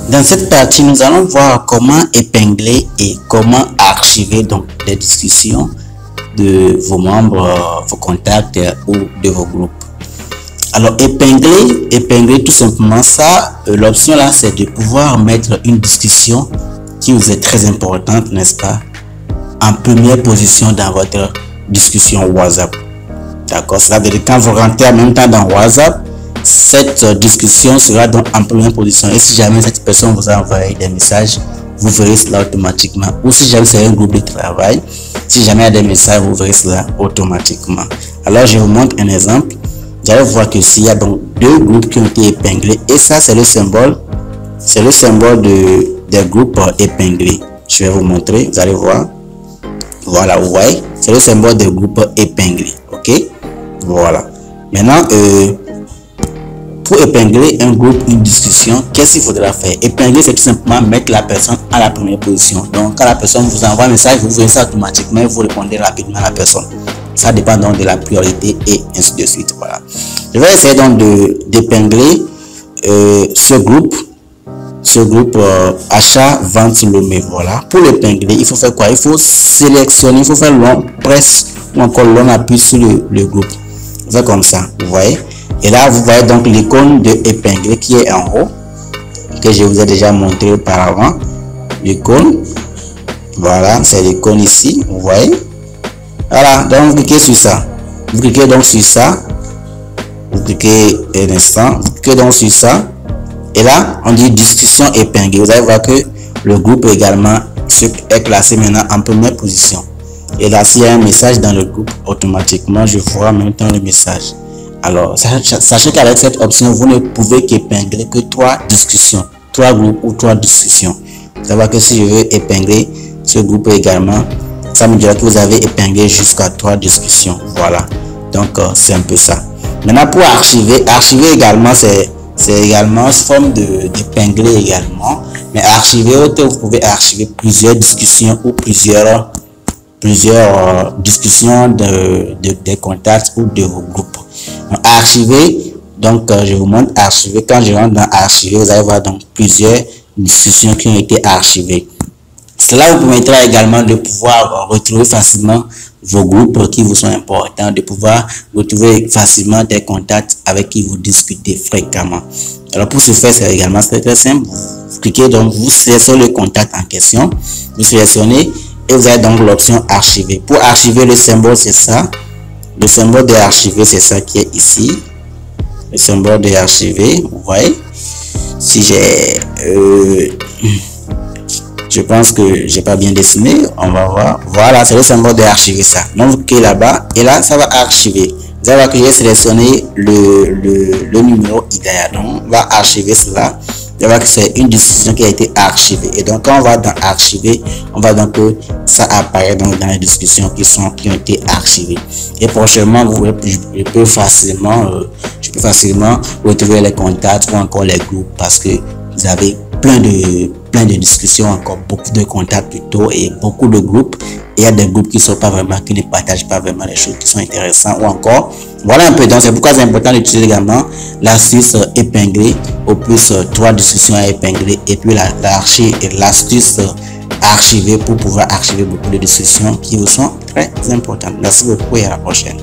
Dans cette partie, nous allons voir comment épingler et comment archiver donc les discussions de vos membres, vos contacts ou de vos groupes. Alors épingler tout simplement ça, l'option là c'est de pouvoir mettre une discussion qui vous est très importante, n'est-ce pas, en première position dans votre discussion WhatsApp. D'accord, c'est-à-dire que quand vous rentrez en même temps dans WhatsApp, cette discussion sera donc en première position. Et si jamais cette personne vous a envoyé des messages, vous verrez cela automatiquement. Ou si jamais c'est un groupe de travail, si jamais il y a des messages, vous verrez cela automatiquement. Alors je vous montre un exemple. Vous allez voir que s'il y a donc deux groupes qui ont été épinglés, et ça c'est le symbole des groupes épinglés. Je vais vous montrer, vous allez voir. Voilà, vous voyez, c'est le symbole des groupes épinglés. Ok, voilà. Maintenant, pour épingler un groupe, une discussion, qu'est-ce qu'il faudra faire? Épingler, c'est tout simplement mettre la personne à la première position. Donc, quand la personne vous envoie un message, vous verrez ça automatiquement et vous répondez rapidement à la personne. Ça dépend donc de la priorité et ainsi de suite. Voilà. Je vais essayer donc d'épingler ce groupe achat, vente, Lomé. Voilà. Pour l'épingler, il faut faire quoi? Il faut sélectionner, il faut faire long press ou encore long appui sur le groupe. Vous faites comme ça, vous voyez. Et là, vous voyez donc l'icône de épingler qui est en haut, que je vous ai déjà montré auparavant. L'icône, voilà, c'est l'icône ici, vous voyez. Voilà, donc vous cliquez sur ça. Vous cliquez donc sur ça. Vous cliquez un instant, vous cliquez donc sur ça. Et là, on dit discussion épinglée. Vous allez voir que le groupe également est classé maintenant en première position. Et là, s'il y a un message dans le groupe, automatiquement, je vois en même temps le message. Alors, sachez qu'avec cette option, vous ne pouvez qu'épingler que 3 discussions, 3 groupes ou 3 discussions. Vous allez voir que si je veux épingler ce groupe également, ça me dira que vous avez épinglé jusqu'à 3 discussions. Voilà. Donc, c'est un peu ça. Maintenant, pour archiver également, c'est également une forme d'épingler également. Mais archiver, vous pouvez archiver plusieurs discussions ou plusieurs discussions des contacts ou de vos groupes. Donc, archiver, donc je vous montre archiver. Quand je rentre dans archiver, vous allez voir donc plusieurs discussions qui ont été archivées. Cela vous permettra également de pouvoir retrouver facilement vos groupes qui vous sont importants, de pouvoir retrouver facilement des contacts avec qui vous discutez fréquemment. Alors pour ce faire, c'est également très simple. Vous cliquez donc, vous sélectionnez le contact en question, vous sélectionnez et vous avez donc l'option archiver. Pour archiver, le symbole c'est ça. Le symbole de archiver, c'est ça qui est ici. Le symbole de archiver, vous voyez. Si j'ai je pense que j'ai pas bien dessiné, on va voir. Voilà, c'est le symbole de archiver ça. Donc vous cliquez là-bas et là ça va archiver. Vous allez voir que j'ai sélectionné le numéro idéal. Donc on va archiver cela. Vous allez voir que c'est une discussion qui a été archivée. Et donc quand on va dans archiver, on va donc que ça apparaît donc dans les discussions qui ont été archivées. Et prochainement, je peux facilement retrouver les contacts ou encore les groupes parce que vous avez plein de discussions, encore beaucoup de contacts plutôt et beaucoup de groupes. Et il y a des groupes qui ne partagent pas vraiment les choses qui sont intéressantes ou encore. Voilà un peu. Donc c'est pourquoi c'est important d'utiliser également l'astuce épingler au plus 3 discussions à épingler et puis l'astuce archiver pour pouvoir archiver beaucoup de discussions qui vous sont très importantes. Merci beaucoup et à la prochaine.